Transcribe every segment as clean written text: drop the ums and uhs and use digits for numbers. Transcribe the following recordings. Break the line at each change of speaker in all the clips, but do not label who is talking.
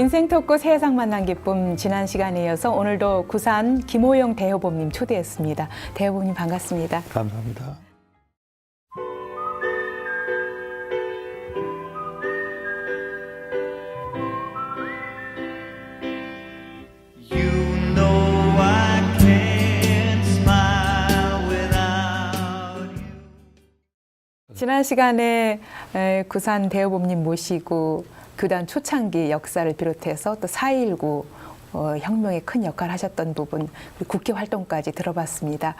인생 토크 세상 만난 기쁨 지난 시간에 이어서 오늘도 구산 김호영 대여법님 초대했습니다. 대여법님 반갑습니다.
감사합니다.
지난 시간에 구산 대여법님 모시고 교단 초창기 역사를 비롯해서 또 4.19 혁명에 큰 역할을 하셨던 부분, 그리고 국회 활동까지 들어봤습니다.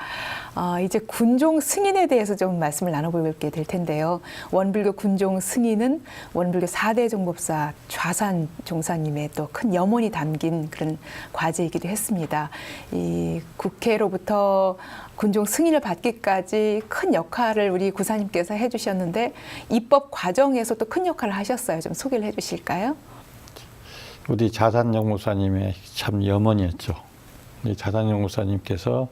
이제 군종 승인에 대해서 좀 말씀을 나눠볼게 될 텐데요. 원불교 군종 승인은 원불교 4대 종법사 좌산 종사님의 또 큰 염원이 담긴 그런 과제이기도 했습니다. 이 국회로부터 군종 승인을 받기까지 큰 역할을 우리 구사님께서 해주셨는데 입법 과정에서 또 큰 역할을 하셨어요. 좀 소개를 해주실까요?
우리 자산영 목사님의 참 염원이었죠. 자산영 목사님께서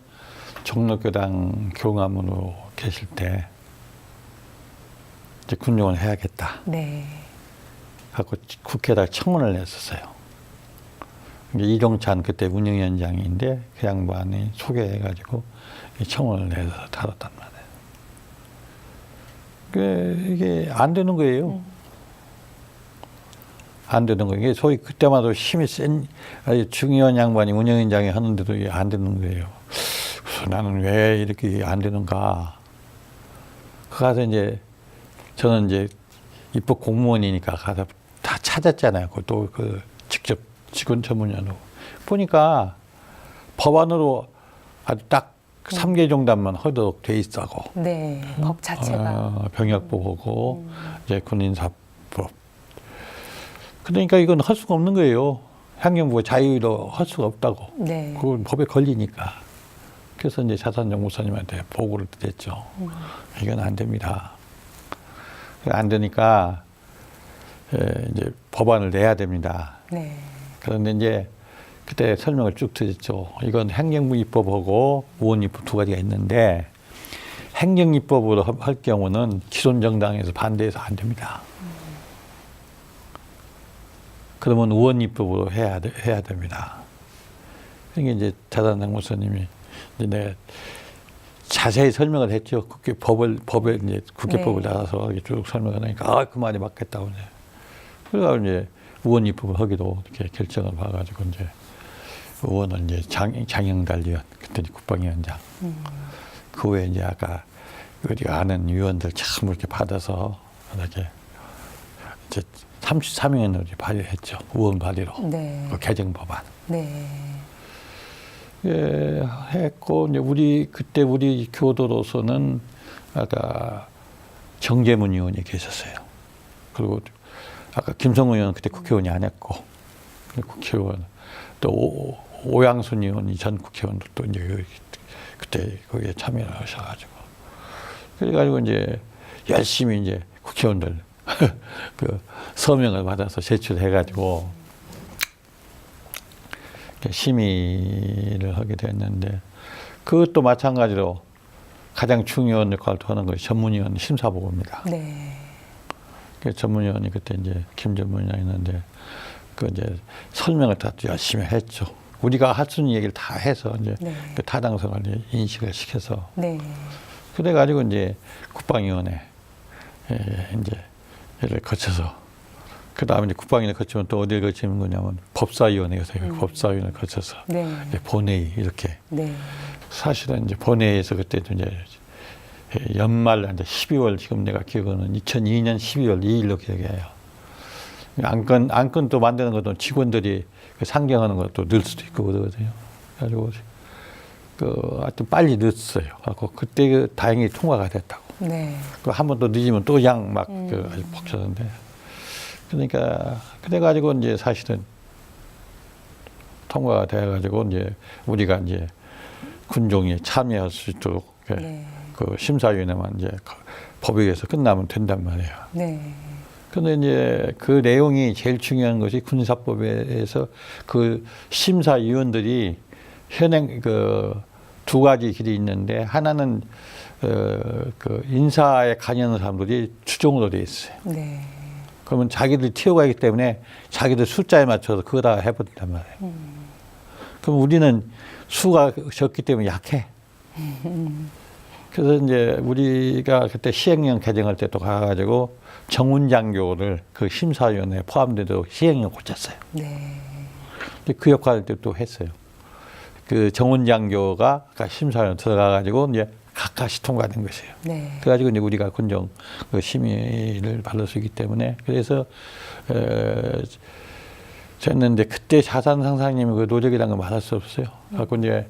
종로교당 교감으로 계실 때 이제 군종을 해야겠다.
네.
하고 국회에다 청문을 냈었어요. 이종찬 그때 운영위원장인데 그 양반이 소개해가지고 청원을 내서 다뤘단 말이에요. 이게 안 되는 거예요. 안 되는 거예요. 이게 소위 그때마다 힘이 센 아주 중요한 양반이 운영위원장이 하는데도 이게 안 되는 거예요. 그래서 나는 왜 이렇게 안 되는가. 그 가서 이제 저는 이제 입법 공무원이니까 가서 다 찾았잖아요. 또 그 직접 직원 전문위원으로 보니까 법안으로 아주 딱 3개 종단만 허덕돼 있다고.
네, 법 자체가.
병역법하고 이제 군인사법. 그러니까 이건 할 수가 없는 거예요. 행정부가 자유로 할 수가 없다고.
네.
그건 법에 걸리니까. 그래서 이제 자산영 목사님한테 보고를 드렸죠. 이건 안 됩니다. 안 되니까 이제 법안을 내야 됩니다.
네.
그런데 이제 그때 설명을 쭉 드렸죠. 이건 행정부 입법하고 의원 입법 두 가지가 있는데 행정 입법으로 할 경우는 기존 정당에서 반대해서 안 됩니다. 그러면 의원 입법으로 해야 됩니다. 그러니까 이제 자산영 목사님이 이제 내가 자세히 설명을 했죠. 법에 이제 국회법을
네.
나가서 쭉 설명을 하니까 그 말이 맞겠다고 이제. 그래가지고 이제 의원 입법을 하기도 이렇게 결정을 봐가지고 이제 의원은 이제 장영달 의원, 그때 국방위원장. 그 외에 이제 아까 우리가 아는 위원들 참 이렇게 받아서 이렇게 이제 33명으로 발의했죠. 의원 발의로.
네.
그 개정 법안.
네.
예, 했고 이제 그때 우리 교도로서는 아까 정재문 의원이 계셨어요. 그리고 아까 김성우 의원은 그때 국회의원이 아니었고 국회의원 또 오양순 의원이 전 국회의원도 또 이제 그때 거기에 참여를 하셔가지고 그래가지고 이제 열심히 이제 국회의원들 그 서명을 받아서 제출해가지고 심의를 하게 됐는데 그것도 마찬가지로 가장 중요한 역할을 하는 것이 전문위원 심사보고입니다.
네.
그 전문위원이 그때 이제 김전문위원이었는데 그 이제 설명을 다 열심히 했죠. 우리가 할 수 있는 얘기를 다 해서 이제
네.
그 타당성을 인식을 시켜서
네.
그래가지고 이제 국방위원회 이제 를 거쳐서 그 다음에 이제 국방위원회 거치면 또 어디를 거치는 거냐면 법사위원회에서 법사위원회 거쳐서
네.
이제 본회의 이렇게
네.
사실은 이제 본회의에서 그때도 이제 연말 이제 12월 지금 내가 기억하는 2002년 12월 2일로 기억해요. 안건 또 만드는 것도 직원들이 상정하는 것도 늘 수도 있고 그러거든요. 그래가지고 하여튼 빨리 늦었어요. 그래서 그때 다행히 통과가 됐다고.
네.
한 번 더 늦으면 또 막 아주 벅차던데. 그러니까 그래가지고 이제 사실은 통과가 돼가지고 이제 우리가 이제 군종에 참여할 수 있도록
네.
그 심사위원회만 이제 법에 의해서 끝나면 된단 말이에요.
네.
근데 이제 그 내용이 제일 중요한 것이 군사법에서 그 심사위원들이 현행 그 두 가지 길이 있는데 하나는 그 인사에 관여하는 사람들이 추종으로 돼 있어요.
네.
그러면 자기들 튀어가기 때문에 자기들 숫자에 맞춰서 그거 다 해버린단 말이에요. 그럼 우리는 수가 적기 때문에 약해. 그래서 이제 우리가 그때 시행령 개정할 때 또 가가지고 정운장교를 그 심사위원회에 포함돼도 시행령 고쳤어요.
네.
근데 그 역할을 또 했어요. 그 정운장교가 심사위원 들어가가지고 이제 각각이 통과된 것이에요.
네.
그래가지고 이제 우리가 군정 그 심의를 받을 수 있기 때문에 그래서 저는 이제 그때 자산 상상님의 그 노력이라는 걸 말할 수 없어요. 그래서 이제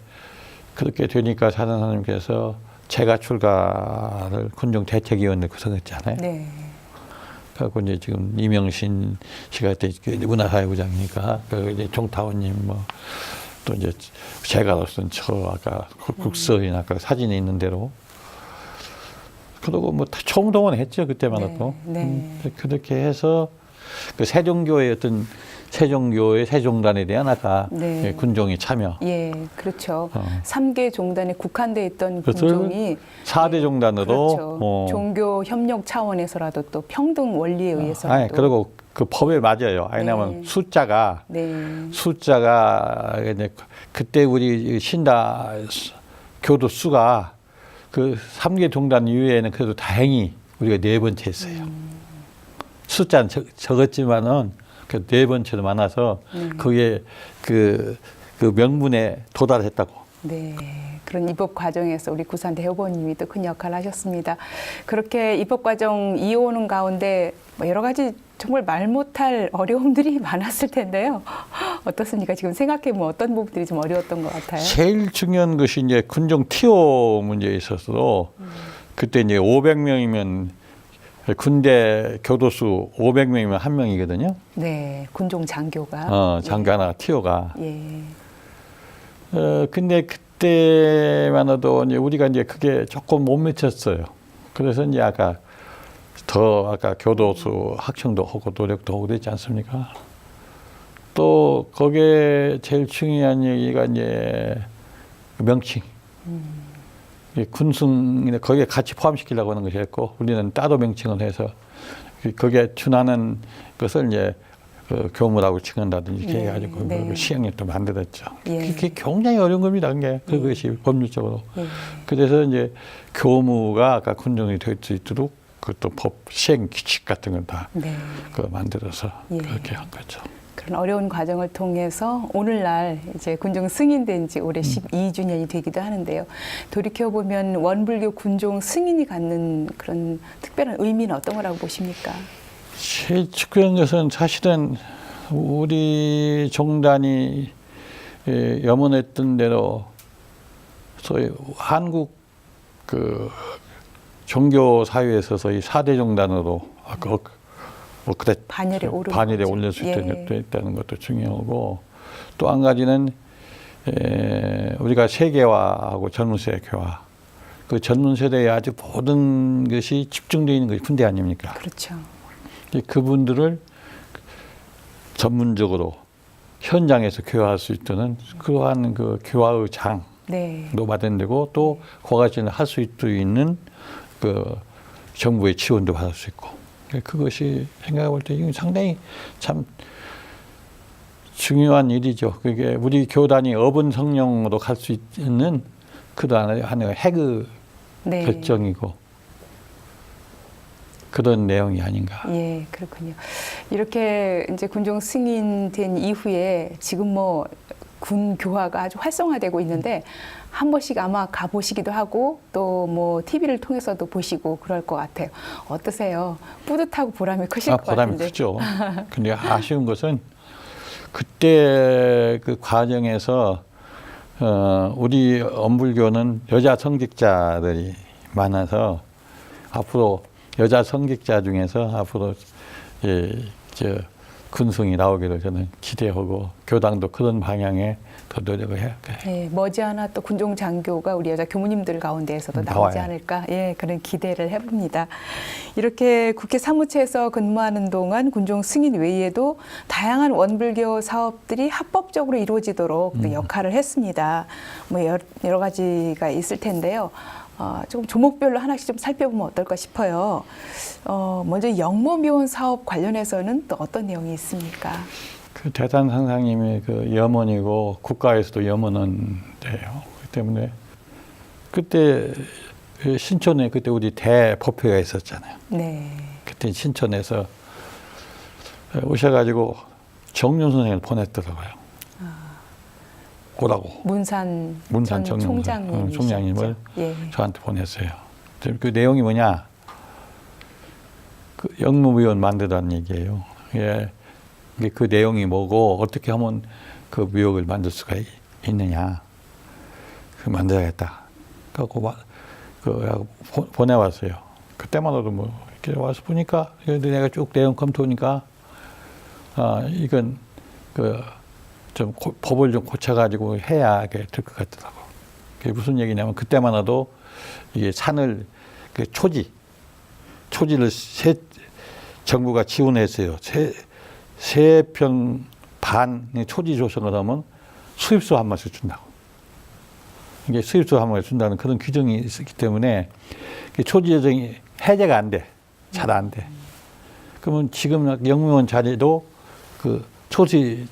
그렇게 되니까 자산 상상님께서 제가 출가를 군정 대책위원회 구성했잖아요.
네.
그래서 이제 지금 이명신 씨가 그때 문화사회부장이니까 그 이제 종타원님 뭐 또 이제 제가로서는 저 아까 국서인 아까 사진에 있는 대로 그러고 뭐 다 총동원했죠 그때만 해도.
네.
그렇게 해서 그 세종교의 어떤 세종교의 세종단에 대한 아까
네.
군종이 참여.
예, 그렇죠. 3개 종단에 국한돼 있던
그래서
군종이
4대 종단으로
그렇죠. 종교 협력 차원에서라도 또 평등 원리에 의해서
아니 그리고 그 법에 맞아요. 왜냐하면
네.
숫자가 이제 그때 우리 신다 교도 수가 그 3개 종단 이외에는 그래도 다행히 우리가 4번째 했어요. 숫자는 적었지만은 그 4번째도 많아서 그게 그 명분에 도달했다고.
네. 그런 입법 과정에서 우리 구산 대후보님이 또 큰 역할을 하셨습니다. 그렇게 입법 과정 이어오는 가운데 뭐 여러 가지 정말 말 못할 어려움들이 많았을 텐데요. 어떻습니까? 지금 생각해보면 어떤 부분들이 좀 어려웠던 것 같아요?
제일 중요한 것이 이제 군정 티오 문제에 있어서도 그때 이제 500명이면 군대 교도수 500명이면 1명이거든요.
네, 군종 장교가.
장교 하나 티오가.
예.
근데 그때만 해도 이제 우리가 이제 그게 조금 못 미쳤어요. 그래서 이제 아까 교도소 확충도 하고 노력도 하고 그랬지 않습니까? 또 거기에 제일 중요한 얘기가 이제 명칭. 군승 거기에 같이 포함시키려고 하는 것이었고 우리는 따로 명칭을 해서 거기에 준하는 것을 이제 그 교무라고 칭한다든지 이렇게 해가지고 그 시행령도 만들었죠.
예.
그게 굉장히 어려운 겁니다. 그것이 법률적으로. 그래서 이제 교무가 아까 군정이 될 수 있도록 그것도 법 시행 규칙 같은 걸 다 만들어서 그렇게 한 거죠.
그런 어려운 과정을 통해서 오늘날 이제 군종 승인된 지 올해 12주년이 되기도 하는데요. 돌이켜보면 원불교 군종 승인이 갖는 그런 특별한 의미는 어떤 거라고 보십니까?
제일 중요한 것은 사실은 우리 종단이 염원했던 대로 소위 한국 그 종교 사회에 있어서 이 4대 종단으로 반열에 올릴 수 있다는 것도 중요하고 또 한 가지는 우리가 세계화하고 젊은 세대 교화 그 젊은 세대에 아주 모든 것이 집중되어 있는 것이 군대 아닙니까?
그렇죠.
그분들을 전문적으로 현장에서 교화할 수 있다는 그러한 그 교화의 장도 마련되고 또 그것을 할 수 있는 그 정부의 지원도 받을 수 있고 그것이 생각해 볼 때 이건 상당히 참 중요한 일이죠. 그게 우리 교단이 어분 성령으로 갈 수 있는 그러한 하나의 핵의 결정이고 그런 내용이 아닌가.
예, 그렇군요. 이렇게 이제 군종 승인된 이후에 지금 뭐 군 교화가 아주 활성화되고 있는데 한 번씩 아마 가보시기도 하고 또 뭐 TV를 통해서도 보시고 그럴 것 같아요. 어떠세요? 뿌듯하고 보람이 크실 것
보람이
같은데.
크죠. 근데 아쉬운 것은 그때 그 과정에서 우리 원불교는 여자 성직자들이 많아서 앞으로 여자 성직자 중에서 앞으로 군승이 나오기를 저는 기대하고 교당도 그런 방향에 더 노력을 해야 할까요?
네, 머지않아 또 군종 장교가 우리 여자 교무님들 가운데에서도 나오지 않을까 그런 기대를 해봅니다. 이렇게 국회 사무처에서 근무하는 동안 군종 승인 외에도 다양한 원불교 사업들이 합법적으로 이루어지도록 또 역할을 했습니다. 뭐 여러 가지가 있을 텐데요. 조금 조목별로 하나씩 좀 살펴보면 어떨까 싶어요. 먼저 영모묘원 사업 관련해서는 또 어떤 내용이 있습니까?
그 대산 상상님이 그 염원이고 국가에서도 염원은 돼요. 그 때문에 그때 그 신촌에 그때 우리 대법회가 있었잖아요.
네.
그때 신촌에서 오셔가지고 정윤 선생을 보냈더라고요. 오라고.
문산
문산
전
정윤 총장님을
예.
저한테 보냈어요. 그 내용이 뭐냐? 그 영무위원 만들라는 얘기예요. 예. 그 내용이 뭐고 어떻게 하면 그 묘역을 만들 수가 있느냐. 그 만들어야겠다. 그래갖고 보내왔어요. 그때마다도 뭐 이렇게 와서 보니까 내가 쭉 내용 검토하니까 이건 좀 법을 좀 고쳐가지고 해야 될 것 같더라고. 그게 무슨 얘기냐면 그때만 해도 이게 산을 그 초지를 정부가 지원했어요. 세 평 반 초지 조성을 하면 수입소 한 마씩 준다고. 이게 수입소 한 마씩 준다는 그런 규정이 있기 때문에 초지 조정이 해제가 안 돼. 잘 안 돼. 그러면 지금 영무원 자리도 그 초지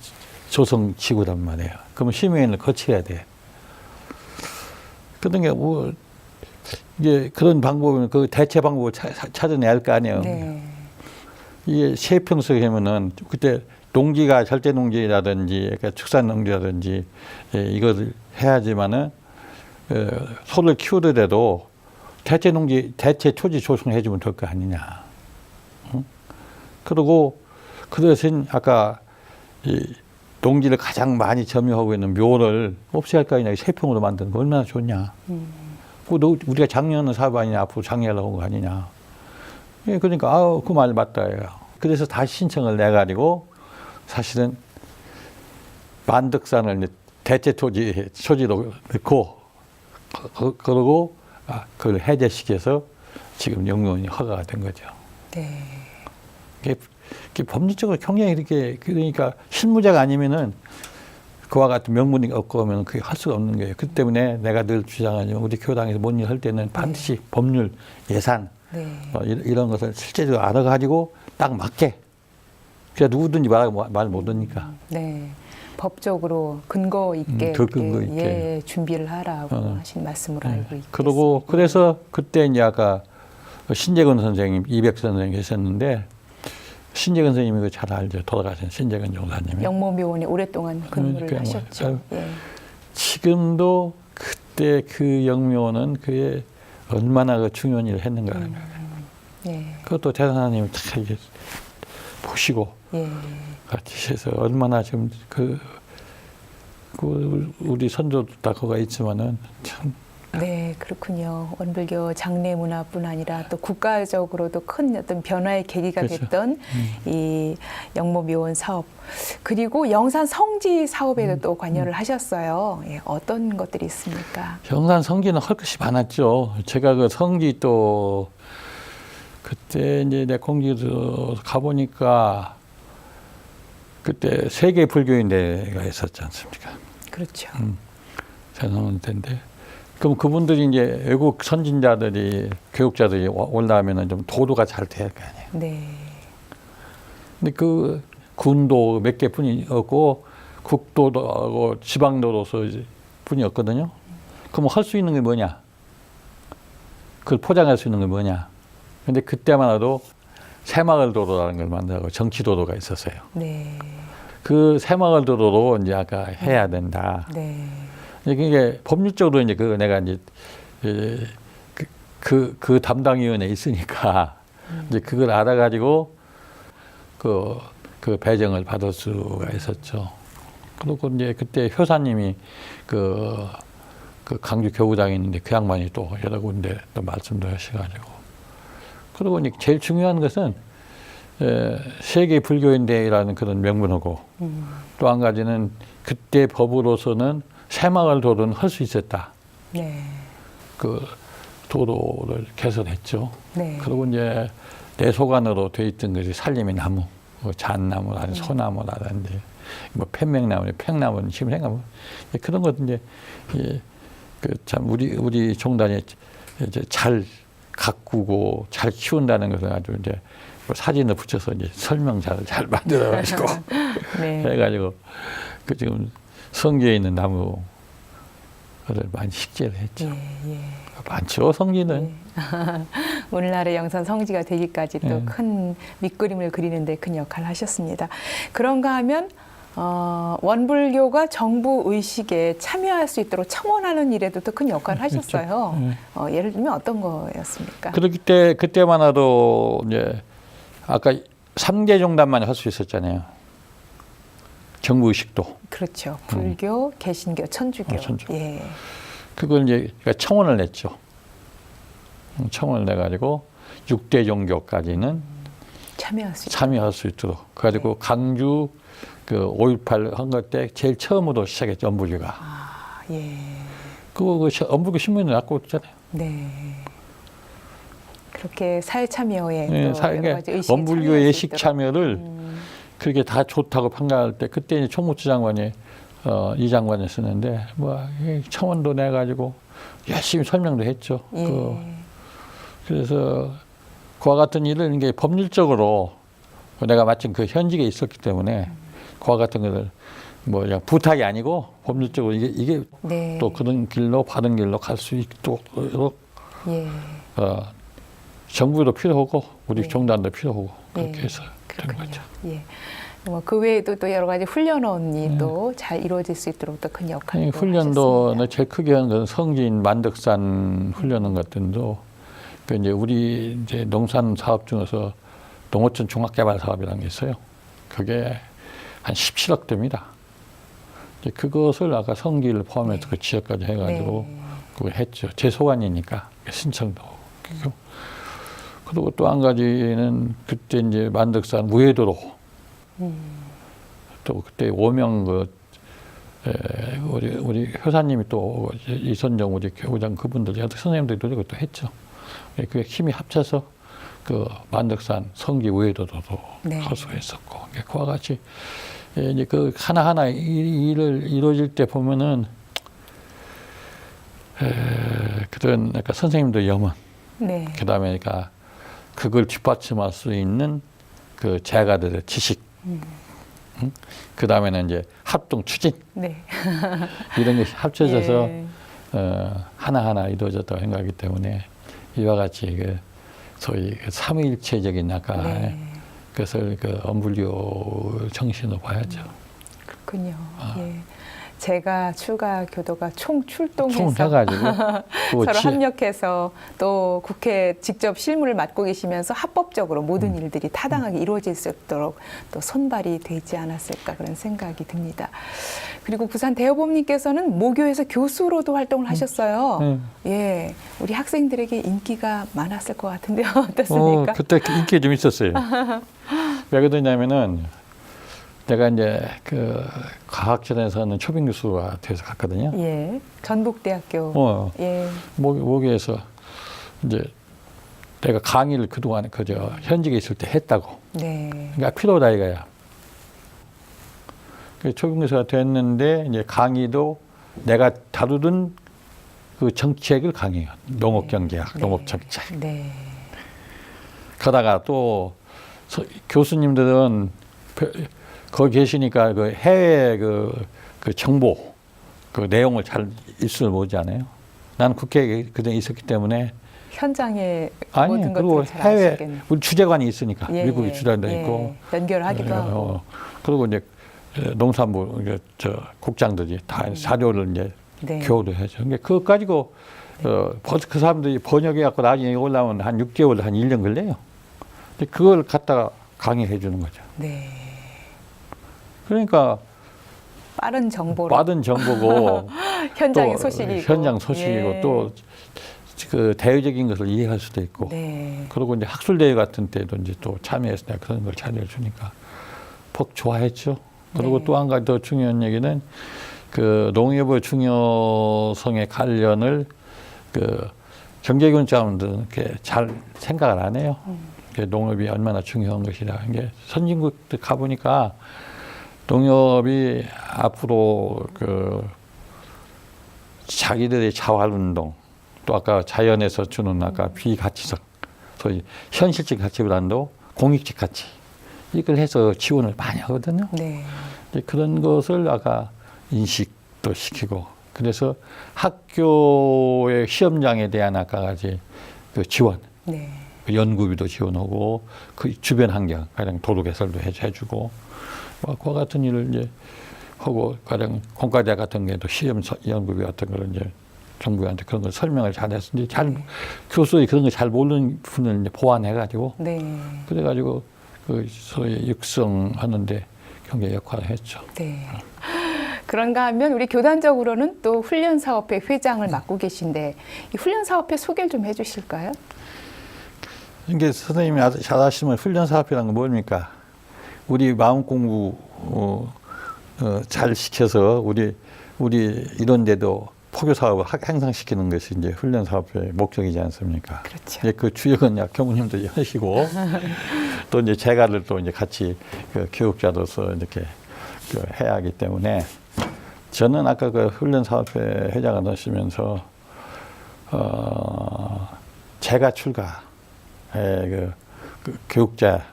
조성 지구란 말이에요. 그러면 심의위원을 거쳐야 돼. 그러니까 뭐 이게 그런 방법은 그 대체 방법을 찾아내야 할 거 아니에요.
네.
이게 세평석 하면은 그때 농지가 절대 농지라든지 그러니까 축산 농지라든지 이것을 해야지만은 소를 키우더라도 대체 농지 대체 초지 조성해 주면 될 거 아니냐. 응? 그리고 그 대신 아까 이 농지를 가장 많이 점유하고 있는 묘를 없애야 할 거 아니냐. 세평으로 만드는 거 얼마나 좋냐. 우리가 작년은 사업 아니냐. 앞으로 장려하려고 한 거 아니냐. 예, 그러니까 그 말 맞다. 그래서 다시 신청을 내가지고 사실은 만덕산을 대체 초지로 넣고 그러고 그걸 해제시켜서 지금 영무원이 허가가 된 거죠.
네.
이게 법률적으로 굉장히 이렇게 그러니까 실무자가 아니면은 그와 같은 명분이 없고 하면 그게 할 수가 없는 거예요. 그 때문에 내가 늘 주장하지만 우리 교당에서 뭔 일 할 때는 반드시 법률, 예산
네.
이런 것을 실제적으로 알아가지고 딱 맞게. 그냥 누구든지 말 못하니까.
네. 법적으로 근거 있게,
더 근거 있게.
예, 준비를 하라고 하신 말씀으로 알고 있습니다.
그러고 그래서 그때 이제 아까 신재근 선생님, 이백 선생님 계셨는데 신재근 선생님이 잘 알죠. 돌아가신 신재근 종사님이.
영모묘원에 오랫동안 근무를
그러니까
하셨죠. 예.
지금도 그때 그 영묘는 그게 얼마나 그 중요한 일을 했는가.
네.
그것도 대단하님이 다 이게 보시고
예.
같이 해서 얼마나 지금 그 우리 선조도 다 거가 있지만은 참.
네, 그렇군요. 원불교 장례 문화뿐 아니라 또 국가적으로도 큰 어떤 변화의 계기가
그렇죠.
됐던 이 영모묘원 사업, 그리고 영산 성지 사업에도 또 관여를 하셨어요. 예, 어떤 것들이 있습니까?
영산 성지는 할 것이 많았죠. 제가 그 성지 또 그때 이제 내 공지도 가보니까 그때 세계 불교인대가 있었지 않습니까?
그렇죠.
대성원 때인데. 그럼 그분들이 이제 외국 선진자들이 교육자들이 올라오면은 좀 도도가 잘 돼야 할 거 아니에요.
네.
근데 그 군도 몇 개뿐이 없고 국도도 하고 지방도로서 뿐이 없거든요. 그럼 할 수 있는 게 뭐냐? 그걸 포장할 수 있는 게 뭐냐? 근데 그때만 해도 새마을 도로라는 걸 만들고 정치도로가 있었어요.
네.
그 새마을 도로로 이제 아까 해야 된다.
네.
이게 법률적으로 이제 그 내가 이제 그 담당위원회에 있으니까 이제 그걸 알아가지고 그 배정을 받을 수가 있었죠. 그리고 이제 그때 효사님이 그 강주 교구장에 있는데 그 양반이 또 여러 군데 또 말씀도 하셔가지고 그리고 이제 제일 중요한 것은 세계 불교인대회라는 그런 명분하고 또 한 가지는 그때 법으로서는 새마을 도로는 할 수 있었다.
네.
그 도로를 개설했죠.
네.
그리고 이제 내소관으로 돼 있던 것이 살림의 나무, 뭐 잣나무라든지 소나무라든지 뭐 편명나무, 팽나무, 심생나무 그런 것도 이제 그 참 우리 종단이 이제 잘 가꾸고 잘 키운다는 것을 아주 이제 사진을 붙여서 이제 설명자를 잘 만들어가지고
네.
해가지고 그 지금 성지에 있는 나무를 많이 식재를 했죠.
예.
많죠, 성지는.
오늘날의 영산 성지가 되기까지 또
네.
큰 밑그림을 그리는데 큰 역할을 하셨습니다. 그런가 하면 원불교가 정부 의식에 참여할 수 있도록 청원하는 일에도 또 큰 역할을 하셨어요.
그렇죠.
예를 들면 어떤 거였습니까?
그때만 해도 이제 아까 3개 종단만 할 수 있었잖아요. 정부 의식도.
그렇죠. 불교, 개신교, 천주교.
천주교.
예.
그걸 이제 청원을 냈죠. 청원을 내가지고 6대 종교까지는 참여할 수 있도록. 그래가지고 강주 그 5.18 선거 때 제일 처음으로 시작했죠, 원불교가.
예.
그거 원불교 신문에 갖고 있잖아요.
네. 그렇게 사회 참여에
네,
또 여러 가지 의식에
원불교
참여할 수
예식
있도록.
참여를 그게 다 좋다고 평가할 때 그때 이제 총무처 장관이 이 장관이었었는데 뭐 청원도 내가지고 열심히 설명도 했죠.
예.
그래서 그와 같은 일을 이게 법률적으로 내가 마침 그 현직에 있었기 때문에 그와 같은 것을 뭐 그냥 부탁이 아니고 법률적으로 이게
네.
또 그런 길로 바른 길로 갈 수 있도록
예.
정부도 필요하고 우리
네.
종단도 필요하고 그렇게
예.
해서 된
그렇군요.
거죠.
예. 그 외에도 또 여러 가지 훈련원이 또 잘 이루어질 수 있도록 또 큰 역할을
훈련도 제일 크게 하는 것은 성진 만덕산 훈련원 같은 도 그 이제 우리 이제 농산 사업 중에서 농어촌 종합개발 사업이라는 게 있어요. 그게 한 17억 됩니다. 이제 그것을 아까 성기를 포함해서 그 지역까지 해가지고 그걸 했죠. 제 소관이니까 신청도. 그리고 또 한 가지는 그때 이제 만덕산 무해도로 또 그때 오명 우리 효사님이 또 이선정 우리 교장 그분들 선생님들이 그것도 했죠. 그게 힘이 합쳐서 그 만덕산 성기 우회도도 허수했었고 그와 같이 이제 그 하나하나 일을 이루어질 때 보면은 그런 그러니까 선생님도 염원,
네.
그다음에 그러니까 그걸 뒷받침할 수 있는 그 제가들의 지식, 그다음에는 이제 합동 추진
네.
이런 게 합쳐져서
예.
하나하나 이루어졌다고 생각하기 때문에 이와 같이 그 소위 삼위일체적인 아까 그것을 그 원불교 정신으로 봐야죠.
그렇군요. 예. 제가 추가 교도가 총 출동해서
총해가지고
서로 합력해서 또 국회 직접 실무를 맡고 계시면서 합법적으로 모든 일들이 타당하게 이루어질 수 있도록 또 손발이 되지 않았을까 그런 생각이 듭니다. 그리고 부산 대여법님께서는 모교에서 교수로도 활동을 하셨어요. 예, 우리 학생들에게 인기가 많았을 것 같은데요. 어떻습니까?
그때 인기 좀 있었어요. 왜 그러냐면은 내가 이제 그 과학전에서는 초빙 교수가 돼서 갔거든요.
예, 전북대학교. 예.
모교에서 이제 내가 강의를 그동안 현직에 있을 때 했다고.
네.
그러니까 필요하다 이거야. 그 초빙 교수가 됐는데 이제 강의도 내가 다루던 그 정책을 강의해요. 농업경제학, 농업정책.
네.
그러다가 또 교수님들은 거기 계시니까 그 해외 그 정보 그 내용을 잘 입수를 못하지 않아요. 나는 국회에 그때 있었기 때문에
현장에
아니
모든
그리고
것들을 잘
해외
아시겠네요.
우리 주재관이 있으니까
예,
미국이 주재관도 있고
연결하기도 하고
그리고 이제 농산부 국장들이 다 자료를 이제 교류를 하죠. 그러니까 그거 가지고 그 사람들이 번역해 갖고 나중에 올라오면 한 6개월 한 1년 걸려요. 근데 그걸 갖다가 강의해 주는 거죠.
네.
그러니까
빠른 정보로
정보고
현장의 소식이고
현장 소식이고 또 그 대외적인 것을 이해할 수도 있고 그리고 이제 학술 대회 같은 때도 이제 또 참여해서 내가 그런 걸 잘 해주니까 퍽 좋아했죠. 그리고 또 한 가지 더 중요한 얘기는 그 농협의 중요성의 관련을 그 경제교육자분들은 이렇게 잘 생각을 안 해요. 농업이 얼마나 중요한 것이라. 이게 선진국들 가보니까 농협이 앞으로 그 자기들의 자활운동 또 아까 자연에서 주는 아까 비가치성, 소위 현실적 가치보다도 공익적 가치 이걸 해서 지원을 많이 하거든요.
네.
이제 그런 것을 아까 인식도 시키고 그래서 학교의 시험장에 대한 아까까지 그 지원,
네.
그 연구비도 지원하고 그 주변 환경, 가령 도로 개설도 해주고 그와 같은 일을 이제 하고 가령 공과대 같은 게도 시험 연구비 같은 거를 이제 정부한테 그런 걸 설명을 잘해서 이제 잘 교수의 그런 걸 잘 모르는 분을 이제 보완해가지고
네.
그래가지고 그 소위 육성하는데 굉장히 역할을 했죠.
네. 그런가 하면 우리 교단적으로는 또 훈련사업회 회장을 맡고 계신데 이 훈련사업회 소개를 좀 해주실까요?
이게 선생님이 잘 아시면 훈련사업이라는 건 뭡니까? 우리 마음 공부 잘 시켜서 우리 이런 데도 포교 사업을 향상시키는 것이 이제 훈련 사업의 목적이지 않습니까?
그렇죠.
이제 그 주역은 교무님도 하시고 또 이제 제가를 또 이제 같이 그 교육자로서 이렇게 해야 하기 때문에 저는 아까 그 훈련 사업회 회장을 하시면서 제가 출가의 그 교육자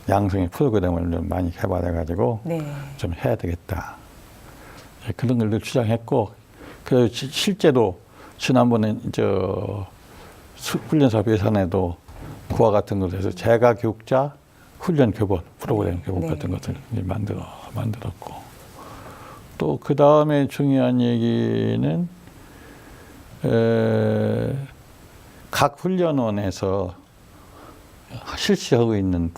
양성의 프로그램을 좀 많이 개발해가지고
네.
좀 해야 되겠다. 그런 걸 늘 주장했고, 그 실제로 지난번에 훈련 사업 예산에도 그와 같은 것을 해서 제가 교육자 훈련 교본 프로그램 교본
네.
같은 것을 만들었고, 또 그 다음에 중요한 얘기는 각 훈련원에서 실시하고 있는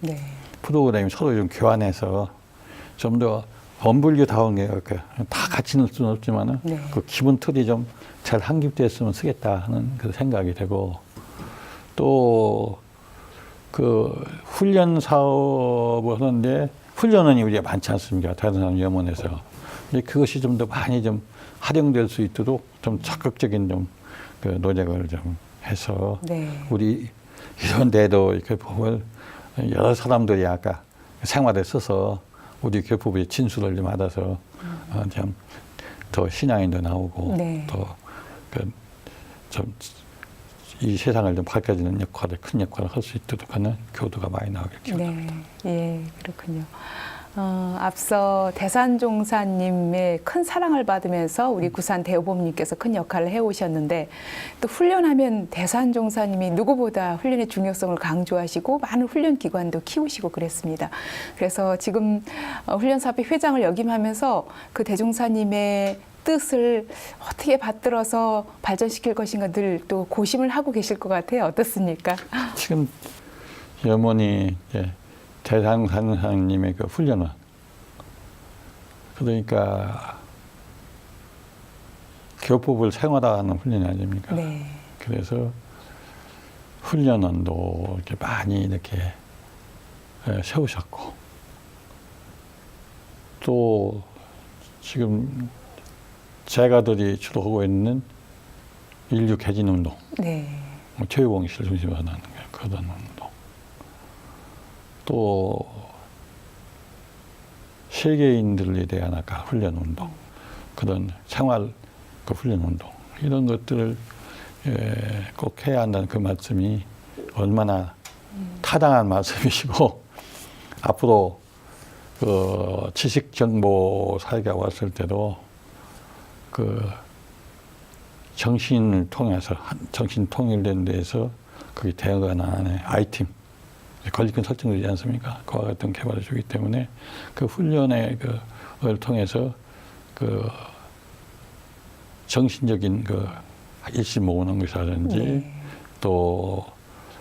네.
프로그램이 서로 좀 교환해서 좀 더 원불교다운 게 다 같이 넣을 수는 없지만은
네.
그 기본 틀이 좀 잘 확립됐으면 쓰겠다 하는 그 생각이 되고, 또 그 훈련 사업을 하는데 훈련원이 우리가 많지 않습니까? 다른 염원에서. 그것이 좀 더 많이 좀 활용될 수 있도록 좀 적극적인 좀 그 노력을 좀 해서
네.
우리 이런 데도 교법을 여러 사람들이 아까 생활에 써서 우리 교법의 진수를 좀 받아서 좀 더 신앙인도 나오고
네.
더 좀 이 세상을 좀 밝혀지는 큰 역할을 할 수 있도록 하는 교도가 많이 나오길 기원합니다.
네, 예, 그렇군요. 앞서 대산종사님의 큰 사랑을 받으면서 우리 구산 대호범님께서 큰 역할을 해오셨는데 또 훈련하면 대산종사님이 누구보다 훈련의 중요성을 강조하시고 많은 훈련 기관도 키우시고 그랬습니다. 그래서 지금 훈련사업회 회장을 역임하면서 그 대종사님의 뜻을 어떻게 받들어서 발전시킬 것인가 늘 또 고심을 하고 계실 것 같아요. 어떻습니까?
지금 염원이 대상사님의 그 훈련원, 그러니까 교법을 생활화하는 훈련이 아닙니까?
네.
그래서 훈련원도 이렇게 많이 이렇게 세우셨고, 또 지금 제가들이 주로 하고 있는 인류 개진 운동,
네.
최유봉실 중심으로 하는 그런 운동, 또 세계인들에 대한 아까 훈련 운동, 그런 생활 그 훈련 운동, 이런 것들을 꼭 해야 한다는 그 말씀이 얼마나 타당한 말씀이시고, 앞으로 그 지식 정보 사회가 왔을 때도 그 정신을 통해서 정신 통일된 데에서 거기 대응하는 안에 아이팀 권리권 설정되지 않습니까? 그와 같은 개발을 주기 때문에 그 훈련의 그걸 통해서 그 정신적인 그 일심 모으는 것이라든지
네.
또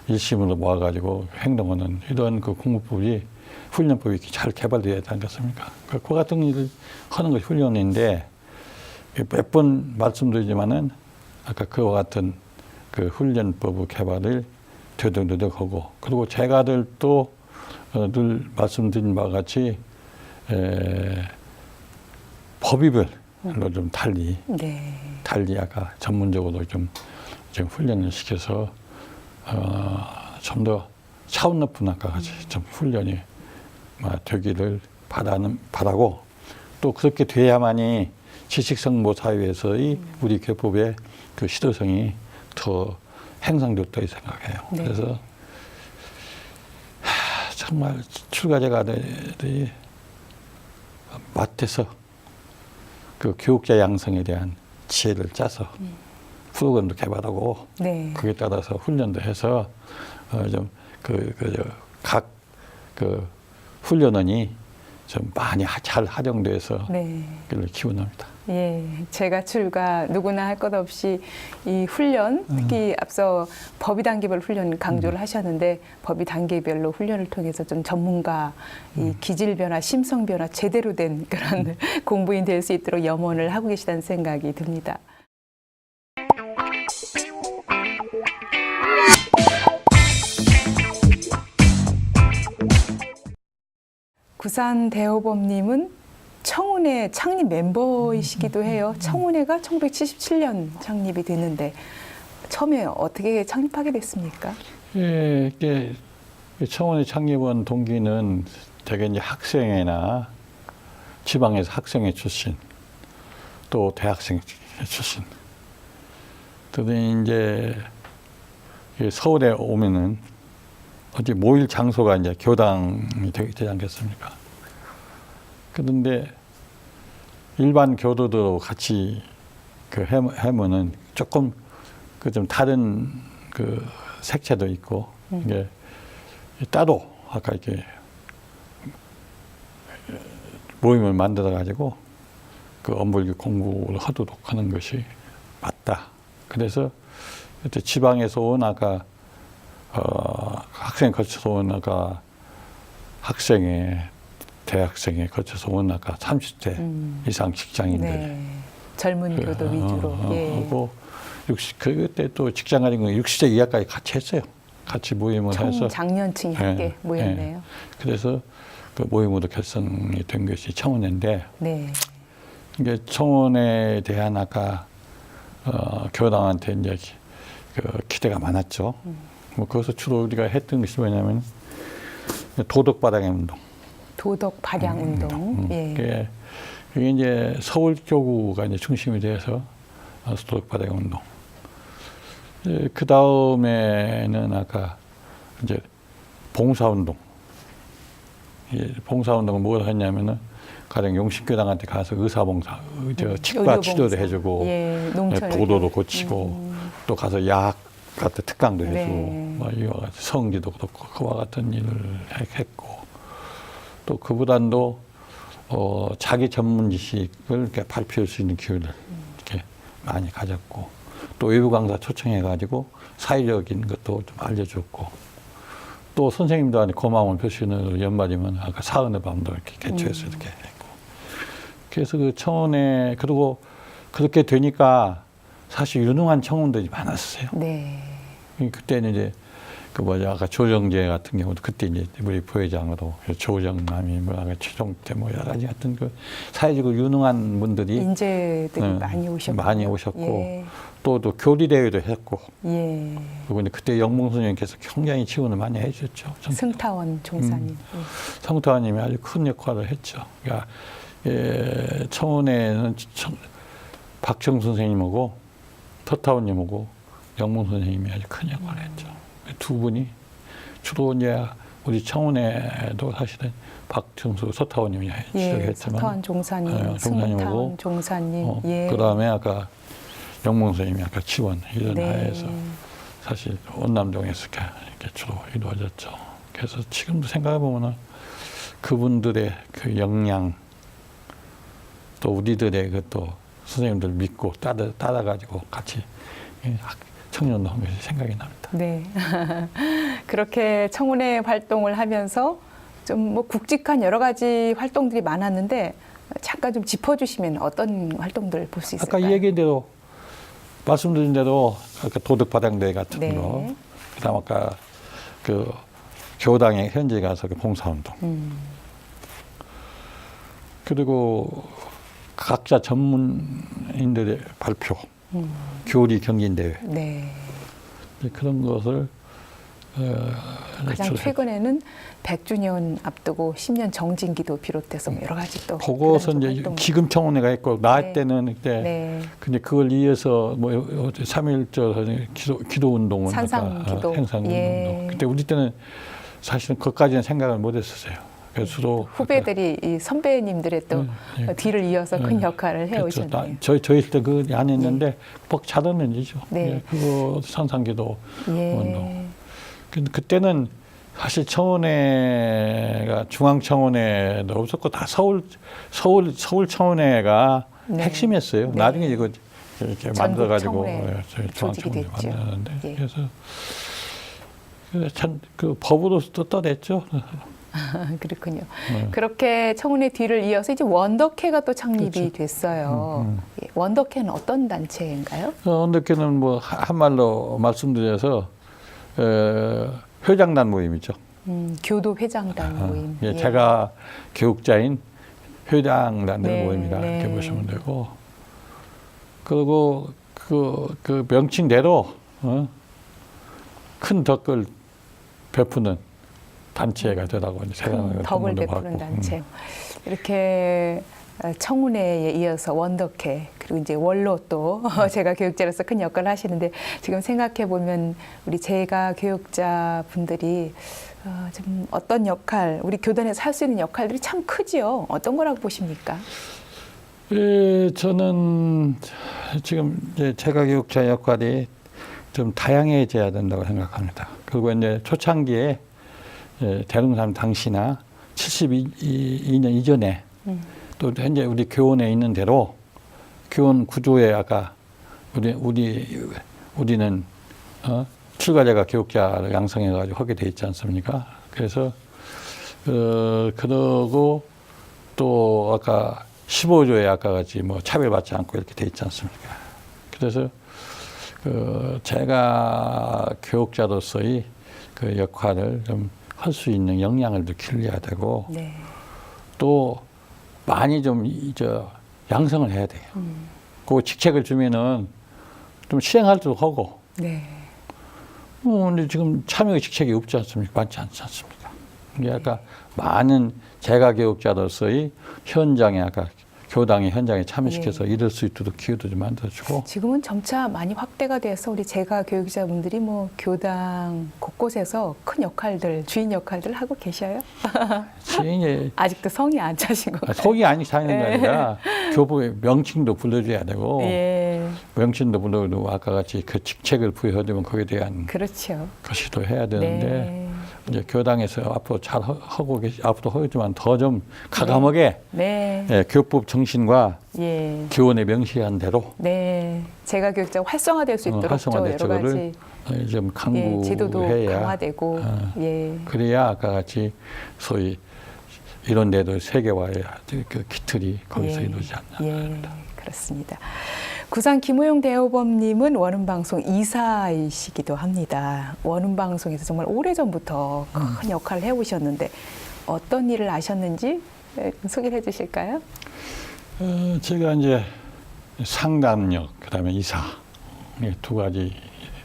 일심으로 모아가지고 행동하는 이런 그 공부법이 훈련법이 잘 개발되어야 되지 않겠습니까? 그 같은 일을 하는 것이 훈련인데 몇 번 말씀드리지만은 아까 그와 같은 그 훈련법 개발을 되도록하고, 그리고 제가들 또 늘 말씀드린 바와 같이 법의별로 좀 달리 아까 전문적으로 좀 훈련을 시켜서 좀 더 차원 높은 아까 같이 좀 훈련이 되기를 바라고, 또 그렇게 돼야만이 지식성보 사회에서의 우리 교법의 그 시도성이 더 향상됐다고 생각해요.
네.
그래서 정말 출가자가들이 마트에서 그 교육자 양성에 대한 지혜를 짜서 프로그램도 개발하고
네.
그에 따라서 훈련도 해서 각 그 훈련원이 좀 많이 잘 활용돼서
네.
그걸 기원합니다.
예, 제가 출가 누구나 할 것 없이 이 훈련, 특히 앞서 법의 단계별 훈련 강조를 하셨는데 법의 단계별로 훈련을 통해서 좀 전문가, 이 기질 변화, 심성 변화 제대로 된 그런 공부인 될 수 있도록 염원을 하고 계시다는 생각이 듭니다. 구산 대호범님은 청운회 창립 멤버이시기도 해요. 청운회가 1977년 창립이 됐는데 처음에 어떻게 창립하게 됐습니까?
예, 이게 청원의 창립원 동기는 대개 이제 학생회나 지방에서 학생회 출신, 또 대학생 출신. 그러더니 이제 서울에 오면은 어디 모일 장소가 이제 교당이 되지 않겠습니까? 그런데 일반 교도도 같이 하면은 조금 좀 다른 그 색채도 있고 이게 따로 아까 이렇게 모임을 만들어 가지고 그 언불교 공부를 하도록 하는 것이 맞다. 그래서 그때 지방에서 온 아까 학생 거쳐서 온 아까 학생회, 대학생에 거쳐서 온 아까 30대 이상 직장인들.
네. 젊은 교도 위주로. 예.
하고 그때 또 직장 가진 거 60대 이하까지 같이 했어요. 같이 모임을 해서
장년층이 함께 모였네요.
그래서 그 모임으로 결성이 된 것이 청원회인데
네.
이게 청원회에 대한 아까 교당한테 이제 그 기대가 많았죠. 뭐 거기서 주로 우리가 했던 것이 뭐냐면 도덕 발扬 운동.
도덕 발양 운동. 예.
그게 이제 서울교구가 이제 중심이 돼서 도덕 발양 운동. 그 다음에는 아까 이제 봉사운동. 봉사운동은 뭐를 했냐면은 가령 용신교당한테 가서 의사봉사, 치과 치료도 해주고, 도도도 고치고, 또 가서 약 같은 특강도 해주고, 뭐 이와 같이 성지도 그렇고 그와 같은 일을 했고, 또 그보다도 자기 전문 지식을 이렇게 발표할 수 있는 기회를 이렇게 많이 가졌고, 또 외부 강사 초청해가지고 사회적인 것도 좀 알려줬고, 또 선생님들한테 고마움을 표시는 연말이면 아까 사은의 밤도 이렇게 개최해서 이렇게 했고, 그래서 그 청원에 그리고 그렇게 되니까 사실 유능한 청원들이 많았어요.
네.
그때는 이제 그 아까 조정재 같은 경우도 그때 이제 우리 부회장으로 조정남이 아까 최종태 여러 가지 같은 그 사회적으로 유능한 분들이
인재들이 많이 오셨고,
또 교리 대회도 했고,
그리고
이제 그때 영몽 선생님께서 굉장히 지원을 많이 해주셨죠.
승타원 종사님,
성타원님이 아주 큰 역할을 했죠. 그러니까 청원회는 박정 선생님하고 터타원님하고 영몽 선생님이 아주 큰 역할을 했죠. 두 분이 주로 이제 우리 청원회도 사실은 박정수 서타원님이 시작했지만,
서타원 종사님, 승타원 종사님,
그 다음에 아까 영몽 선생님이 아까 지원 이런 하에서 사실 원남동에서 이렇게 주로 이루어졌죠. 그래서 지금도 생각해 보면은 그분들의 그 역량, 또 우리들의 그 또 선생님들 믿고 따라가지고 같이 청년도 한 것이 생각이 납니다.
네. 그렇게 청운회 활동을 하면서 좀 뭐 굵직한 여러 가지 활동들이 많았는데 잠깐 좀 짚어주시면 어떤 활동들 볼 수 있을까요?
아까 얘기한 대로 말씀드린 대로 아까 도덕바당대 같은 거, 그다음 아까 그 교당에 현지 가서 그 봉사운동, 그리고 각자 전문인들의 발표, 교리 경진대회, 그런 것을
가장 최근에는 100주년 앞두고 10년 정진기도 비롯해서 뭐 여러 가지 또
그것은 이제
활동을.
기금청원회가 있고 나
네.
때는 그때
네.
근데 그걸 이어서 뭐 3.1절 기도 운동은
산상기도.
행상
예.
운동. 그때 우리 때는 사실은 그것까지는 생각을 못했었어요. 그래서 주로
후배들이 이 선배님들의 또
예.
뒤를 이어서 큰 역할을
그렇죠.
해오셨네요.
저희 때 그거 안 했는데 꼭 잘하는 일이죠.
네.
예, 그거 산상기도
예.
운동. 근데 그때는 사실 청원회가 중앙청원회도 없었고 다 서울 청원회가
네.
핵심이었어요.
네.
나중에 이거 이렇게
전국
만들어가지고
청원회 조직이
중앙청원회
됐죠.
만드는데
예.
그래서 참 그 법으로서도 떠냈죠.
그렇군요.
네.
그렇게 청운의 뒤를 이어서 이제 원더케가 또 창립이
그렇죠.
됐어요. 예, 원더케는 어떤 단체인가요?
언덕회는 뭐 한말로 말씀드려서 회장단 모임이죠.
교도 회장단 모임.
예, 제가 교육자인 회장단들
네,
모임이다
네.
이렇게 보시면 되고, 그리고 그 명칭대로 큰 덕을 베푸는 단체가 되라고 이제
큰 덕을 베푸는 단체. 이렇게 청운회에 이어서 원더케 그리고 이제 원로 또 제가 교육자로서 큰 역할을 하시는데 지금 생각해 보면 우리 제가 교육자 분들이 좀 어떤 역할 우리 교단에서 할 수 있는 역할들이 참 크지요. 어떤 거라고 보십니까?
예, 저는 지금 이제 제가 교육자 역할이 좀 다양해져야 된다고 생각합니다. 그리고 이제 초창기에 대릉산 당시나 72년 이전에 또 현재 우리 교원에 있는 대로 교원 구조에 아까 우리는 출가자가 교육자를 양성해가지고 하게 돼 있지 않습니까? 그래서 그러고 또 아까 15조에 아까 같이 뭐 차별받지 않고 이렇게 돼 있지 않습니까? 그래서 제가 교육자로서의 그 역할을 좀 할 수 있는 역량을 더 길러야 되고
네.
또 많이 좀 양성을 해야 돼요. 그 직책을 주면은 좀 시행하도록 하고.
네.
근데 지금 참여 직책이 없지 않습니까? 많지 않지 않습니까? 이게 아까 많은 제가 교육자로서의 현장에 아까 교당의 현장에 참여시켜서 일할 수 있도록 기회도 좀 만들어주고.
지금은 점차 많이 확대가 돼서 우리 제가 교육자분들이 뭐 교당 곳곳에서 큰 역할들, 주인 역할들 하고 계셔요?
이제
아직도 성이 안 차시고.
속이 아니 차이는 게 아니라 교부의 명칭도 불러줘야 되고
예,
명칭도 불러도 아까 같이 그 직책을 부여하면 거기에 대한
그렇죠.
것이 더 해야 되는데
네.
이제 교당에서 앞으로 잘 하고 앞으로 하겠지만 더 좀 가감하게
네.
예, 교법 정신과
예.
교원의 명시한 대로
네. 제가 교육자가 활성화될 수 있도록
활성화된
또 여러 가지
좀
예, 제도도
강구해야
강화되고 예.
그래야 아까 같이 소위 이런 데도 세계화의 그 기틀이 거기서 이루어지지 않나.
예, 그렇습니다. 구산 김호용 대호범님은 원음방송 이사이시기도 합니다. 원음방송에서 정말 오래전부터 큰 역할을 해오셨는데 어떤 일을 아셨는지 소개를 해주실까요?
제가 이제 상담력, 그다음에 이사 이 두 가지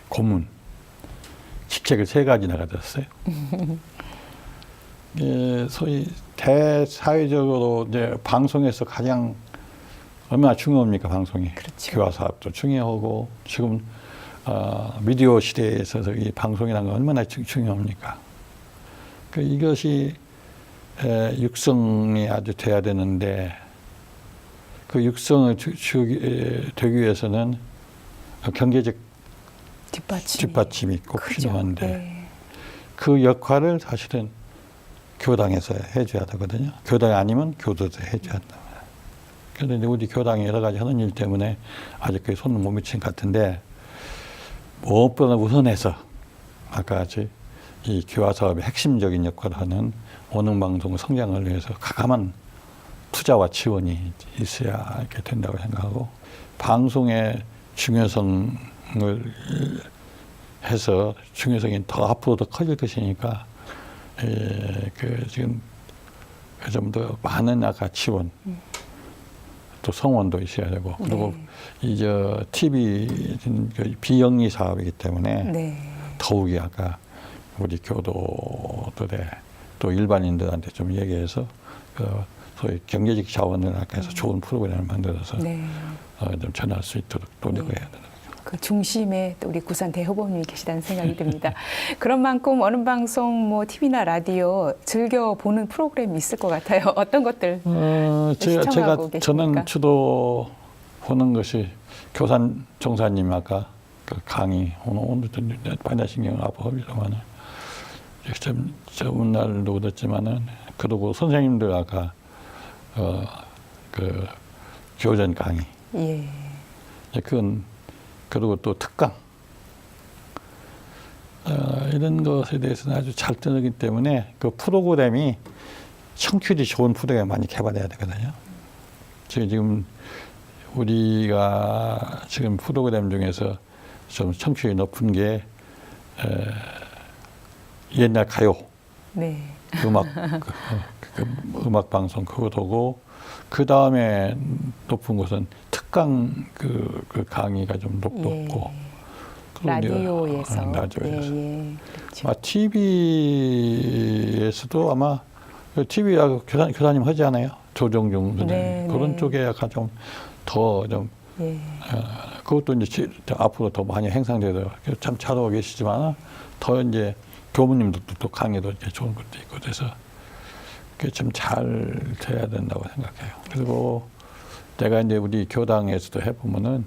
고문 직책을 세 가지나 가졌어요. 소위 대사회적으로 이제 방송에서 가장 얼마나 중요합니까, 방송이?
그렇죠.
교화 사업도 중요하고 지금 미디어 시대에서 이 방송이라는 건 얼마나 중요합니까? 이것이 육성이 아주 돼야 되는데 그 육성을 되기 위해서는 경제적 뒷받침이 꼭
크죠.
필요한데
네.
그 역할을 사실은 교당에서 해줘야 되거든요. 교당이 아니면 교도도 해줘야 한다. 그런데 우리 교당이 여러 가지 하는 일 때문에 아직까지 손을 못 미친 것 같은데 무엇보다 우선해서 아까 같이 이 교화 사업의 핵심적인 역할을 하는 원흥방송 성장을 위해서 가감한 투자와 지원이 있어야 이렇게 된다고 생각하고 방송의 중요성을 해서 중요성이 더 앞으로 더 커질 것이니까 지금 좀 더 많은 아까 지원 또 성원도 있어야 되고 그리고 이제 TV 비영리 사업이기 때문에
네.
더욱이 아까 우리 교도들의 또 일반인들한테 좀 얘기해서 소위 경제적 자원을 아껴서 좋은 프로그램을 만들어서
네.
좀 전할 수 있도록 노력을 해야 되는 거죠.
그 중심에 또 우리 구산 대후보님이 계시다는 생각이 듭니다. 그런 만큼 어느 방송, 뭐 TV나 라디오 즐겨 보는 프로그램이 있을 것 같아요. 어떤 것들 시청하고 계십니까?
저는 주로 보는 것이 교산 종사님 아까 그 강의 오늘도 반야신경 아파합니다만은 좀 날도 그렇지만은 그리고 선생님들 아까 그 교전 강의
예.
그건 그리고 또 특강 이런 것에 대해서는 아주 잘 뜨기 때문에 그 프로그램이 청취율이 좋은 프로그램 많이 개발해야 되거든요. 지금 우리가 지금 프로그램 중에서 좀 청취율이 높은 게 옛날 가요,
네.
음악, 음악 방송 그거고 그 다음에 높은 것은 특강 그 강의가 좀 높고
예. 라디오에서.
라디오에서.
예, 예. 그렇죠.
TV에서도 아마 TV 교사님 하지 않아요? 조정중 교사님.
네,
그런
네.
쪽에 약간 좀 더 좀
예.
그것도 이제 앞으로 더 많이 행상돼서 참 잘하고 계시지만 더 이제 교무님들도 또 강의도 이제 좋은 것도 있고 그래서 그게 좀 잘 돼야 된다고 생각해요. 그리고 내가 이제 우리 교당에서도 해보면은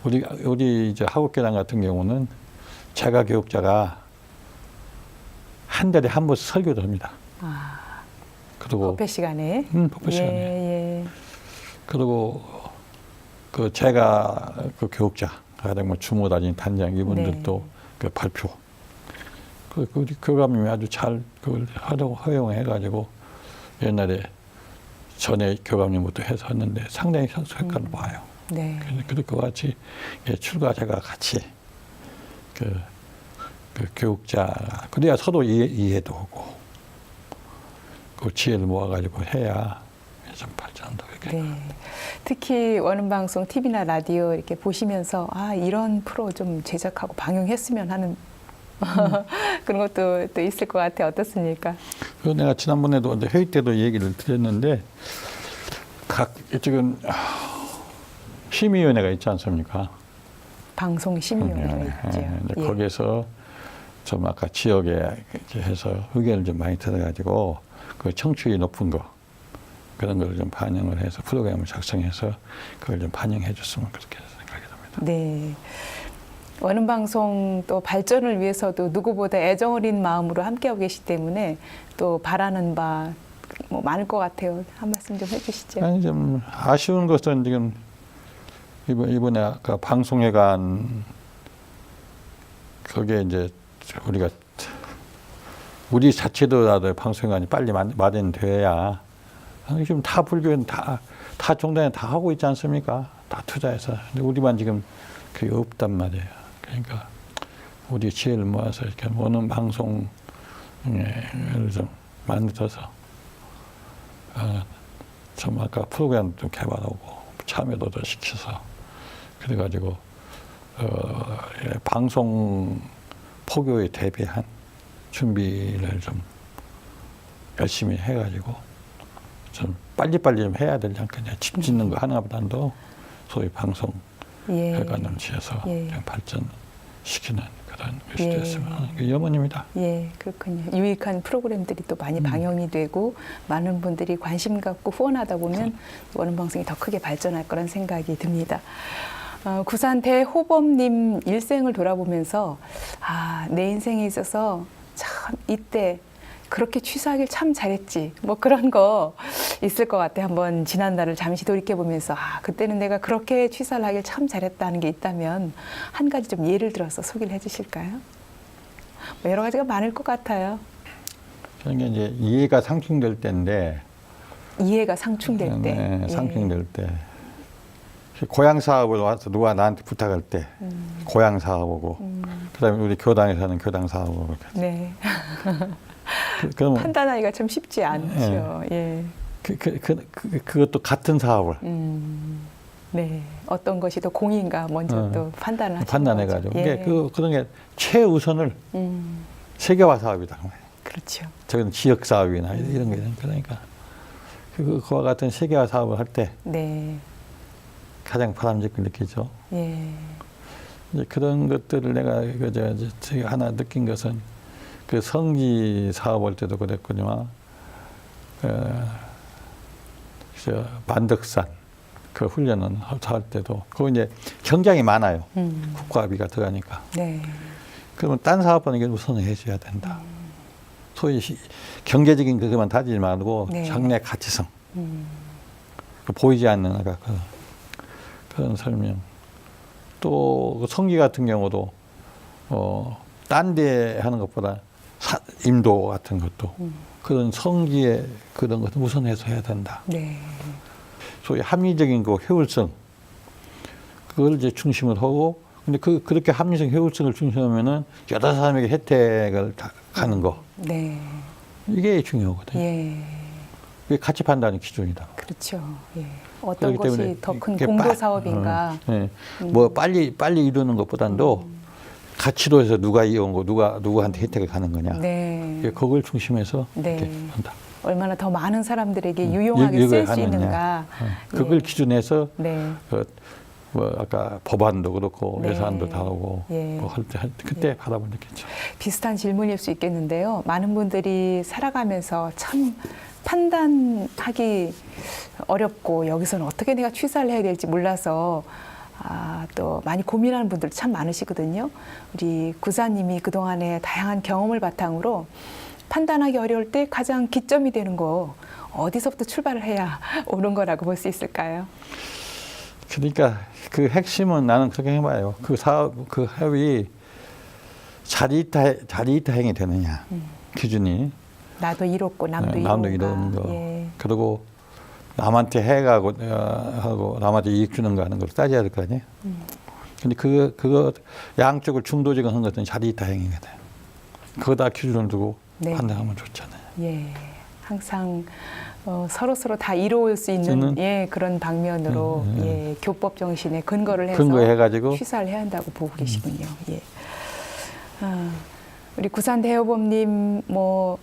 우리 이제 하국교당 같은 경우는 제가 교육자가 한 달에 한 번씩 설교를 합니다. 그리고
법회 시간에.
법회 시간에.
예, 예.
그리고 그 제가 그 교육자, 가령 뭐 주무다진 단장 이분들도
네.
그 발표. 우리 교감님이 아주 잘 그걸 허용해가지고 옛날에 전에 교감님부터 해서 했는데 상당히 효과를 봐요.
네.
그렇게 같이 출가자가 같이 그 교육자 그래야 서로 이해도 하고 그 지혜를 모아가지고 해야 좀 발전한다고 이렇게.
네. 특히 원음방송 TV나 라디오 이렇게 보시면서 이런 프로 좀 제작하고 방영했으면 하는 그런 것도 또 있을 것 같아요. 어떻습니까?
그거 내가 지난번에도 회의 때도 얘기를 드렸는데 각 지금 심의위원회가 있지 않습니까?
방송심의위원회가 있죠. 예.
거기에서 좀 아까 지역에 이렇게 해서 의견을 좀 많이 들어가지고 그 청취율이 높은 거 그런 걸 좀 반영을 해서 프로그램을 작성해서 그걸 좀 반영해 줬으면 그렇게 생각이 듭니다.
네. 원음방송 또 발전을 위해서도 누구보다 애정 어린 마음으로 함께하고 계시기 때문에 또 바라는 바 뭐 많을 것 같아요. 한 말씀 좀 해주시죠.
아니 좀 아쉬운 것은 지금 이번에 아까 방송회관 거기에 이제 우리가 우리 자체도라도 방송회관이 빨리 마련돼야 지금 다 불교는 다 종단에 다 하고 있지 않습니까? 다 투자해서. 근데 우리만 지금 그게 없단 말이에요. 그러니까 우리 지혜를 모아서 이렇게 원음 방송을 좀 만들어서 좀 아까 프로그램 좀 개발하고 참여도 더 시켜서 그래가지고 방송 포교에 대비한 준비를 좀 열심히 해가지고 좀 빨리빨리 좀 해야 되지 않겠냐. 집 짓는 거 하나보다도 소위 방송 회관을 지어서 발전시키는 그런 것이 됐으면 하는 게 염원입니다.
예, 그렇군요. 유익한 프로그램들이 또 많이 방영이 되고 많은 분들이 관심 갖고 후원하다 보면 원음방송이 더 크게 발전할 거란 생각이 듭니다. 구산 대호범님 일생을 돌아보면서 내 인생에 있어서 참 이때 그렇게 취사하길 참 잘했지 뭐 그런 거 있을 것 같아요. 한번 지난 날을 잠시 돌이켜보면서 그때는 내가 그렇게 취사를 하길 참 잘했다는 게 있다면 한 가지 좀 예를 들어서 소개를 해주실까요? 뭐 여러 가지가 많을 것 같아요.
그러니까 이제 이해가 상충될 때인데
이해가 상충될 때.
네, 상충될 때 고향 사업을 와서 누가 나한테 부탁할 때 고향 사업하고 그다음에 우리 교당에서는 교당 사업하고
네.
그러면
판단하기가 참 쉽지 않죠. 예.
그것도 같은 사업을
네. 어떤 것이 더 공인가 먼저 또 판단을 하시는
판단해가지고
거죠. 예.
그런 게 최우선을 세계화 사업이다.
그렇죠.
저건 지역 사업이나 이런 게 그러니까 그와 같은 세계화 사업을 할 때
네.
가장 바람직하게 느끼죠.
예.
이제 그런 것들을 내가 제가 하나 느낀 것은 그 성지 사업할 때도 그랬거니와 저 만덕산 그 훈련은 할 때도 그거 이제 경쟁이 많아요. 국가비가 들어가니까.
네.
그러면 딴 사업하는 게 우선을 해줘야 된다. 소위 경제적인 그것만 따지지 말고
네.
장래 가치성. 그 보이지 않는 아까 그런 설명. 또그 성기 같은 경우도 딴 데 하는 것보다 임도 같은 것도 그런 성기의 그런 것도 우선해서 해야 된다.
네.
소위 합리적인 그 효율성 그걸 이제 중심을 하고 근데 그렇게 합리적 효율성을 중심하면은 여러 사람에게 혜택을 다 가는 거
네.
이게 중요하거든요.
예.
이게 가치 판단의 기준이다.
그렇죠. 예. 어떤
그렇기
것이
때문에
더 큰
이게
공도 사업인가?
네. 뭐 빨리 이루는 것보단도 가치로 해서 누가 이용고 누구한테 혜택을 가는 거냐.
네.
이게 그걸 중심해서
네.
이렇게 한다.
얼마나 더 많은 사람들에게 유용하게
유익을
쓸 수
하느냐.
있는가?
그걸
예.
기준해서
네.
뭐 아까 법안도 그렇고
네.
예산도 다루고
예.
뭐 할 때 그때 바람을 느꼈죠.
비슷한 질문일 수 있겠는데요. 많은 분들이 살아가면서 참 판단하기 어렵고 여기서는 어떻게 내가 취사를 해야 될지 몰라서 또 많이 고민하는 분들도 참 많으시거든요. 우리 구사님이 그동안의 다양한 경험을 바탕으로 판단하기 어려울 때 가장 기점이 되는 거 어디서부터 출발을 해야 옳은 거라고 볼 수 있을까요?
그러니까 그 핵심은 나는 그렇게 해봐요. 그 사업, 그 협의 자리이타행이 되느냐 기준이.
나도 이롭고 남도 이로운가.
남도 이루는 거.
예.
그리고 남한테 해가고 하고 남한테 이익 주는 거 하는 걸 따져야 될 거 아니에요. 근데 그거 양쪽을 중도적인 한 것은 자리이타행이거든. 그거 다 기준을 두고
네.
판단하면 좋잖아요.
예, 항상 서로 다 이루어올 수 있는 예, 그런 방면으로 예, 교법 정신에 근거를 해서
근거해가지고
취사를 해야 한다고 보고 계시군요. 예. 우리 구산대여범님 뭐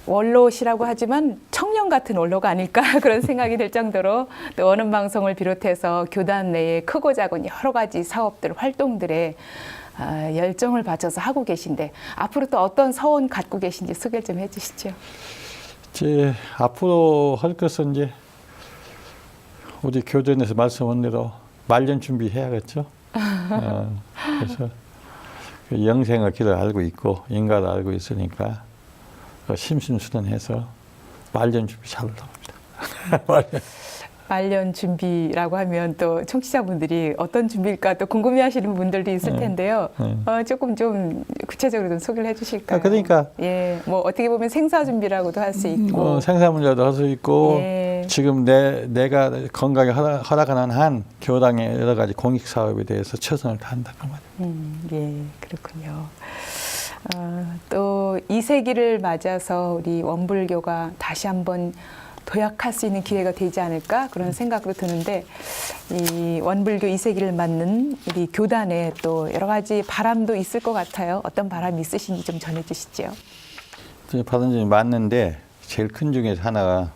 원로시라고 하지만 청년 같은 원로가 아닐까 그런 생각이 들 정도로 또 원음방송을 비롯해서 교단 내에 크고 작은 여러 가지 사업들, 활동들에 열정을 바쳐서 하고 계신데 앞으로 또 어떤 서원 갖고 계신지 소개 좀 해주시죠.
이제 앞으로 할 것은 이제 우리 교전에서 말씀한 대로 말년 준비해야겠죠. 그래서 그 영생의 길을 알고 있고 인가를 알고 있으니까 심심수련해서 말년 준비 잘 합니다.
말년 준비라고 하면 또 청취자분들이 어떤 준비일까 또 궁금해하시는 분들도 있을 텐데요. 조금 좀 구체적으로 좀 소개를 해주실까요?
그러니까
예, 뭐 어떻게 보면 생사 준비라고도 할 수 있고,
생사 문제도 할 수 있고
예.
지금 내가 건강에 허락하는 한 교당의 여러 가지 공익 사업에 대해서 최선을 다한다 그 말이에요.
예, 그렇군요. 또 이 세기를 맞아서 우리 원불교가 다시 한번 도약할 수 있는 기회가 되지 않을까 그런 생각도 드는데 이 원불교 2세기를 맞는 우리 교단에 또 여러 가지 바람도 있을 것 같아요. 어떤 바람이 있으신지 좀 전해주시죠.
받은 점이 맞는데 제일 큰 중에서 하나가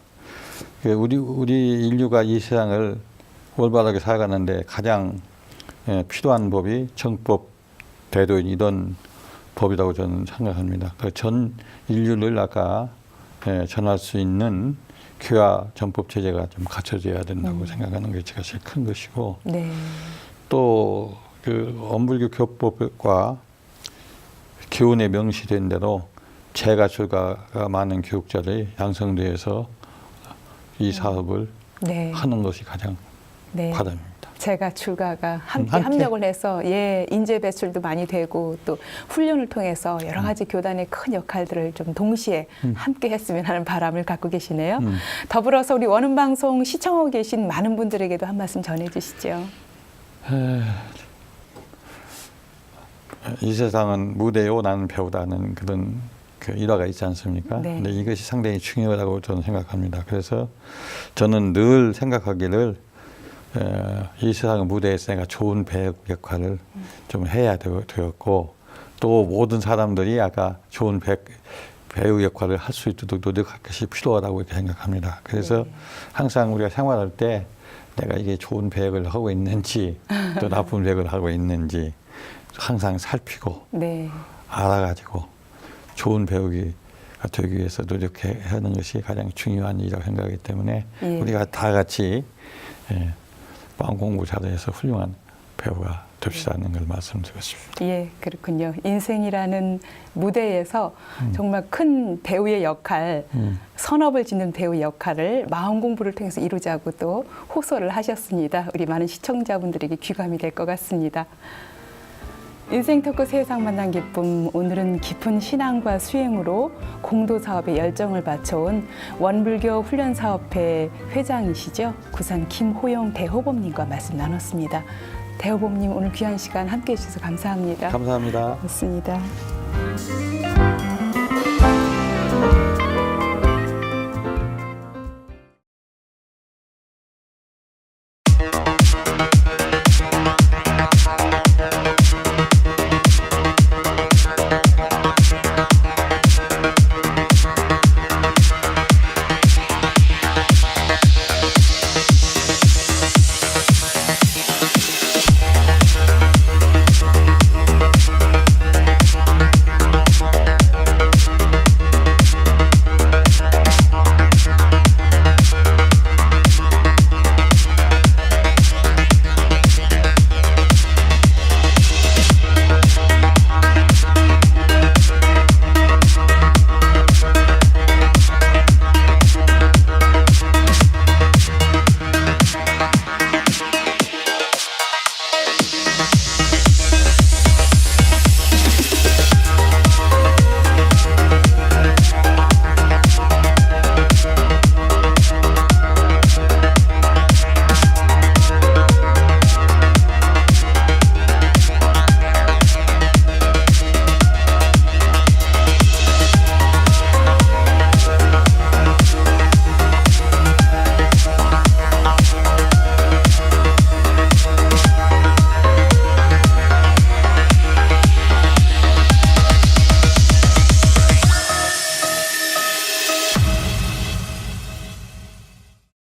우리 인류가 이 세상을 올바르게 살아가는데 가장 필요한 법이 정법, 대도인 이런 법이라고 저는 생각합니다. 그 전 인류를 아까 전할 수 있는 교화 전법 체제가 좀 갖춰져야 된다고 생각하는 게 제가 제일 큰 것이고
네.
또 그 원불교 교법과 교훈에 명시된 대로 재가 출가가 많은 교육자들이 양성되어서 이 사업을
네.
하는 것이 가장
네.
바람입니다.
제가 출가가 함께
함께.
합력을 해서 예, 인재 배출도 많이 되고 또 훈련을 통해서 여러 가지 교단의 큰 역할들을 좀 동시에 함께 했으면 하는 바람을 갖고 계시네요. 더불어서 우리 원음방송 시청하고 계신 많은 분들에게도 한 말씀 전해주시죠.
이 세상은 무대요 나는 배우다는 그런 그 일화가 있지 않습니까?
네.
근데 이것이 상당히 중요하다고 저는 생각합니다. 그래서 저는 늘 생각하기를 이 세상 무대에서 내가 좋은 배역 역할을 좀 해야 되었고 또 모든 사람들이 아까 좋은 배우 역할을 할 수 있도록 노력할 것이 필요하다고 이렇게 생각합니다. 그래서 항상 우리가 생활할 때 내가 이게 좋은 배역을 하고 있는지 또 나쁜 배역을 하고 있는지 항상 살피고
네.
알아가지고 좋은 배우가 되기 위해서 노력하는 것이 가장 중요한 일이라고 생각하기 때문에
예.
우리가 다 같이 마음 공부 잘해서 훌륭한 배우가 됩시다는 걸 말씀드리고 싶습니다.
예, 그렇군요. 인생이라는 무대에서 정말 큰 배우의 역할, 선업을 짓는 배우의 역할을 마음 공부를 통해서 이루자고 또 호소를 하셨습니다. 우리 많은 시청자분들에게 귀감이 될 것 같습니다. 인생 토크 세상 만난 기쁨, 오늘은 깊은 신앙과 수행으로 공도 사업에 열정을 바쳐온 원불교 훈련사업회 회장이시죠. 구산 김호영 대호범님과 말씀 나눴습니다. 대호범님 오늘 귀한 시간 함께해 주셔서 감사합니다.
감사합니다.
고맙습니다.